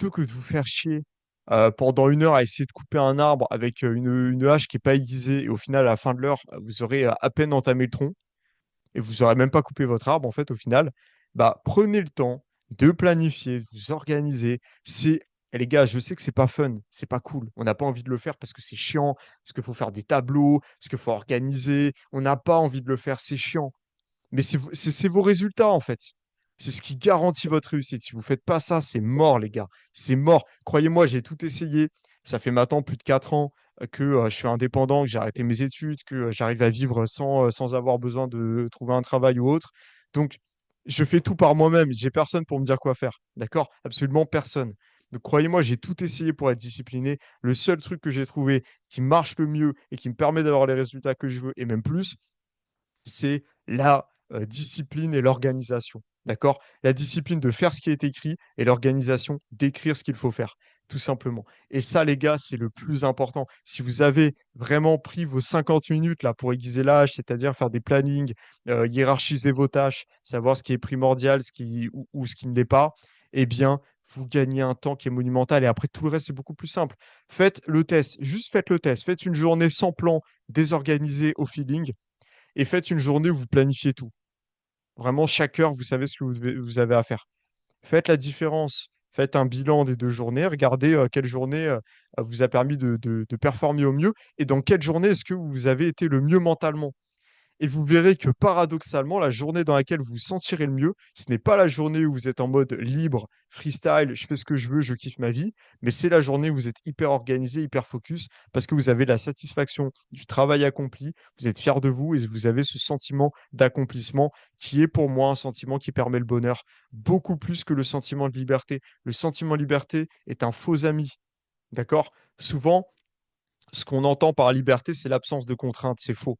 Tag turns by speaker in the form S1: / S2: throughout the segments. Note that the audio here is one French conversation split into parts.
S1: plutôt que de vous faire chier pendant 1 heure à essayer de couper un arbre avec une hache qui n'est pas aiguisée, et au final, à la fin de l'heure, vous aurez à peine entamé le tronc, et vous n'aurez même pas coupé votre arbre, en fait, au final, bah, prenez le temps de planifier, de vous organiser. Et les gars, je sais que c'est pas fun, c'est pas cool. On n'a pas envie de le faire parce que c'est chiant, parce qu'il faut faire des tableaux, parce qu'il faut organiser. On n'a pas envie de le faire, c'est chiant. Mais c'est vos résultats, en fait. C'est ce qui garantit votre réussite. Si vous ne faites pas ça, c'est mort, les gars. C'est mort. Croyez-moi, j'ai tout essayé. Ça fait maintenant plus de 4 ans que je suis indépendant, que j'ai arrêté mes études, que j'arrive à vivre sans avoir besoin de trouver un travail ou autre. Donc, je fais tout par moi-même. J'ai personne pour me dire quoi faire. D'accord? Absolument personne. Donc, croyez-moi, j'ai tout essayé pour être discipliné. Le seul truc que j'ai trouvé qui marche le mieux et qui me permet d'avoir les résultats que je veux, et même plus, c'est la discipline et l'organisation. D'accord? La discipline de faire ce qui est écrit et l'organisation d'écrire ce qu'il faut faire, tout simplement. Et ça, les gars, c'est le plus important. Si vous avez vraiment pris vos 50 minutes là pour aiguiser l'âge, c'est-à-dire faire des plannings, hiérarchiser vos tâches, savoir ce qui est primordial, ou ce qui ne l'est pas, eh bien, vous gagnez un temps qui est monumental. Et après, tout le reste, c'est beaucoup plus simple. Faites le test, juste faites le test. Faites une journée sans plan, désorganisée au feeling, et faites une journée où vous planifiez tout. Vraiment, chaque heure, vous savez ce que vous avez à faire. Faites la différence. Faites un bilan des 2 journées. Regardez quelle journée vous a permis de performer au mieux, et dans quelle journée est-ce que vous avez été le mieux mentalement. Et vous verrez que paradoxalement, la journée dans laquelle vous vous sentirez le mieux, ce n'est pas la journée où vous êtes en mode libre, freestyle, je fais ce que je veux, je kiffe ma vie, mais c'est la journée où vous êtes hyper organisé, hyper focus, parce que vous avez la satisfaction du travail accompli, vous êtes fier de vous, et vous avez ce sentiment d'accomplissement qui est pour moi un sentiment qui permet le bonheur, beaucoup plus que le sentiment de liberté. Le sentiment de liberté est un faux ami, d'accord? Souvent, ce qu'on entend par liberté, c'est l'absence de contraintes, c'est faux.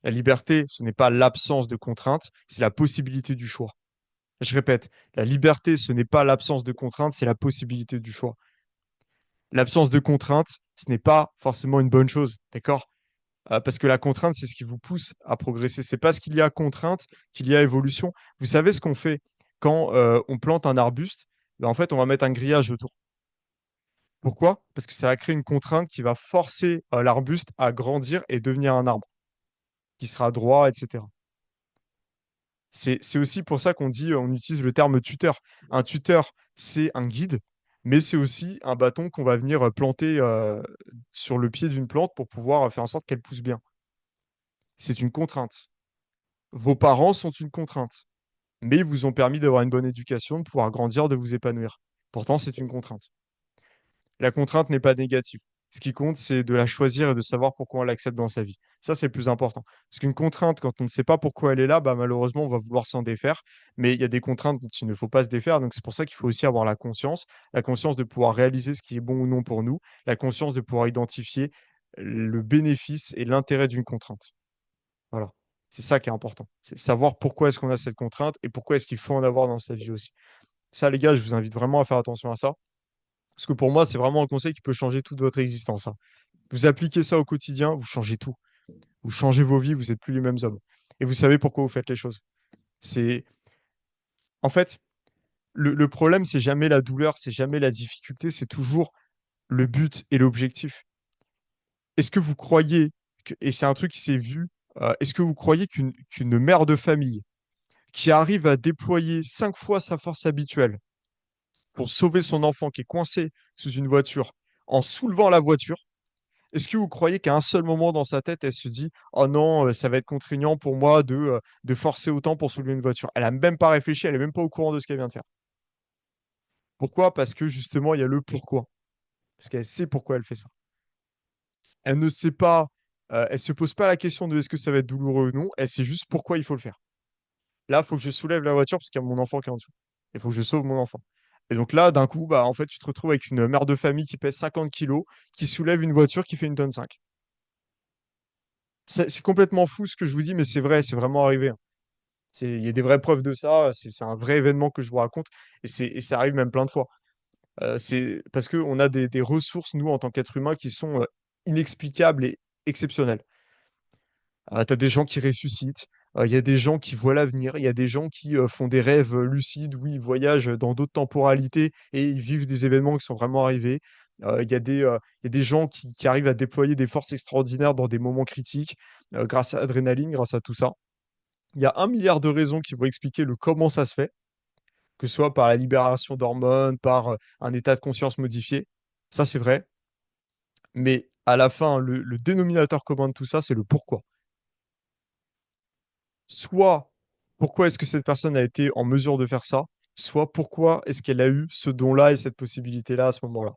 S1: La liberté, ce n'est pas l'absence de contraintes, c'est la possibilité du choix. Je répète, la liberté, ce n'est pas l'absence de contraintes, c'est la possibilité du choix. L'absence de contraintes, ce n'est pas forcément une bonne chose, d'accord? Parce que la contrainte, c'est ce qui vous pousse à progresser. C'est parce qu'il y a contrainte qu'il y a évolution. Vous savez ce qu'on fait quand on plante un arbuste? Ben, en fait, on va mettre un grillage autour. Pourquoi? Parce que ça va créer une contrainte qui va forcer l'arbuste à grandir et devenir un arbre qui sera droit, etc. C'est aussi pour ça qu'on dit, on utilise le terme tuteur. Un tuteur, c'est un guide, mais c'est aussi un bâton qu'on va venir planter sur le pied d'une plante pour pouvoir faire en sorte qu'elle pousse bien. C'est une contrainte. Vos parents sont une contrainte, mais ils vous ont permis d'avoir une bonne éducation, de pouvoir grandir, de vous épanouir. Pourtant, c'est une contrainte. La contrainte n'est pas négative. Ce qui compte, c'est de la choisir et de savoir pourquoi on l'accepte dans sa vie. Ça, c'est le plus important. Parce qu'une contrainte, quand on ne sait pas pourquoi elle est là, bah, malheureusement, on va vouloir s'en défaire. Mais il y a des contraintes dont il ne faut pas se défaire. Donc, c'est pour ça qu'il faut aussi avoir la conscience de pouvoir réaliser ce qui est bon ou non pour nous, la conscience de pouvoir identifier le bénéfice et l'intérêt d'une contrainte. Voilà. C'est ça qui est important. C'est savoir pourquoi est-ce qu'on a cette contrainte et pourquoi est-ce qu'il faut en avoir dans sa vie aussi. Ça, les gars, je vous invite vraiment à faire attention à ça. Parce que pour moi, c'est vraiment un conseil qui peut changer toute votre existence, hein. Vous appliquez ça au quotidien, vous changez tout. Vous changez vos vies, vous n'êtes plus les mêmes hommes. Et vous savez pourquoi vous faites les choses. C'est, En fait, le problème, c'est jamais la douleur, c'est jamais la difficulté, c'est toujours le but et l'objectif. Est-ce que vous croyez et c'est un truc qui s'est vu, est-ce que vous croyez qu'une mère de famille qui arrive à déployer 5 fois sa force habituelle pour sauver son enfant qui est coincé sous une voiture en soulevant la voiture, est-ce que vous croyez qu'à un seul moment dans sa tête, elle se dit: «Oh non, ça va être contraignant pour moi de forcer autant pour soulever une voiture»? Elle a même pas réfléchi, elle est même pas au courant de ce qu'elle vient de faire. Pourquoi? Parce que justement, il y a le pourquoi. Parce qu'elle sait pourquoi elle fait ça. Elle ne sait pas, elle se pose pas la question de est-ce que ça va être douloureux ou non, elle sait juste pourquoi il faut le faire. Là, il faut que je soulève la voiture parce qu'il y a mon enfant qui est en dessous. Il faut que je sauve mon enfant. Et donc là, d'un coup, bah, en fait, tu te retrouves avec une mère de famille qui pèse 50 kilos, qui soulève une voiture qui fait 1,5 tonne. C'est complètement fou ce que je vous dis, mais c'est vrai, c'est vraiment arrivé, hein. Il y a des vraies preuves de ça. C'est un vrai événement que je vous raconte. Et ça arrive même plein de fois. C'est parce qu'on a des ressources, nous, en tant qu'êtres humains, qui sont inexplicables et exceptionnelles. Tu as des gens qui ressuscitent. Il y a des gens qui voient l'avenir, il y a des gens qui font des rêves lucides, où ils voyagent dans d'autres temporalités et ils vivent des événements qui sont vraiment arrivés. Il y a des gens qui arrivent à déployer des forces extraordinaires dans des moments critiques grâce à l'adrénaline, grâce à tout ça. Il y a 1 milliard de raisons qui vont expliquer le comment ça se fait, que ce soit par la libération d'hormones, par un état de conscience modifié. Ça, c'est vrai. Mais à la fin, le dénominateur commun de tout ça, c'est le pourquoi. Soit pourquoi est-ce que cette personne a été en mesure de faire ça, soit pourquoi est-ce qu'elle a eu ce don-là et cette possibilité-là à ce moment-là.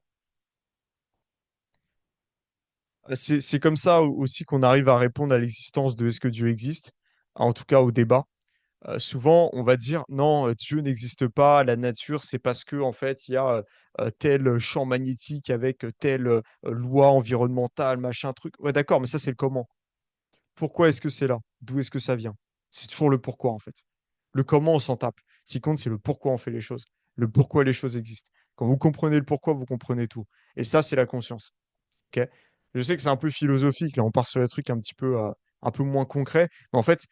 S1: C'est comme ça aussi qu'on arrive à répondre à l'existence de est-ce que Dieu existe, en tout cas au débat. Souvent, on va dire non, Dieu n'existe pas, la nature, c'est parce que en fait, il y a tel champ magnétique avec telle loi environnementale, machin truc. Ouais, d'accord, mais ça, c'est le comment. Pourquoi est-ce que c'est là? D'où est-ce que ça vient? C'est toujours le pourquoi, en fait. Le comment, on s'en tape. Ce qui compte, c'est le pourquoi on fait les choses. Le pourquoi les choses existent. Quand vous comprenez le pourquoi, vous comprenez tout. Et ça, c'est la conscience. Ok. Je sais que c'est un peu philosophique, là, on part sur des trucs un peu moins concrets, mais en fait,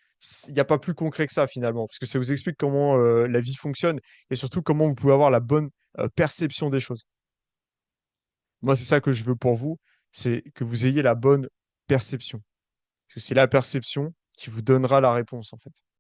S1: il n'y a pas plus concret que ça finalement, parce que ça vous explique comment la vie fonctionne et surtout comment vous pouvez avoir la bonne perception des choses. Moi, c'est ça que je veux pour vous, c'est que vous ayez la bonne perception. Parce que c'est la perception qui vous donnera la réponse, en fait.